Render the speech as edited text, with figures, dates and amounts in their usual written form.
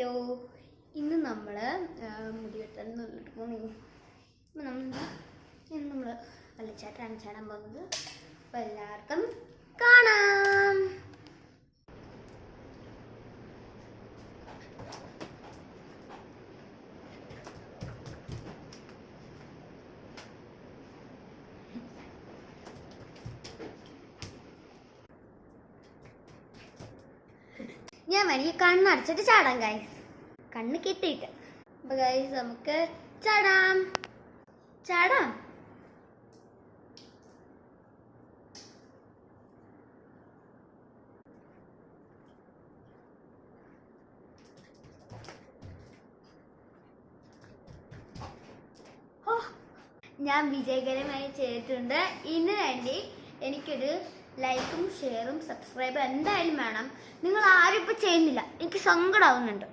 Hello, ഇന്ന് നമ്മൾ മുടി വെട്ടാൻ ഇന്ന് നമ്മൾ വെള്ളച്ചാട്ടമാണ് ചാടാൻ പോകുന്നത്. അപ്പോൾ എല്ലാവർക്കും കാണാം. ഞാൻ വേണമെങ്കിൽ കണ്ണടച്ചിട്ട് ചാടാം ഗൈസ്, കണ്ണ് കെട്ടിയിട്ട്. അപ്പൊ ഗൈസ് നമുക്ക് ചാടാം. ഞാൻ വിജയകരമായി ചെയ്തിട്ടുണ്ട്. ഇതിനു വേണ്ടി എനിക്കൊരു ലൈക്കും ഷെയറും സബ്സ്ക്രൈബും എന്തായാലും വേണം. നിങ്ങൾ ആരും ഇപ്പം ചെയ്യുന്നില്ല, എനിക്ക് സങ്കടമാവുന്നുണ്ട്.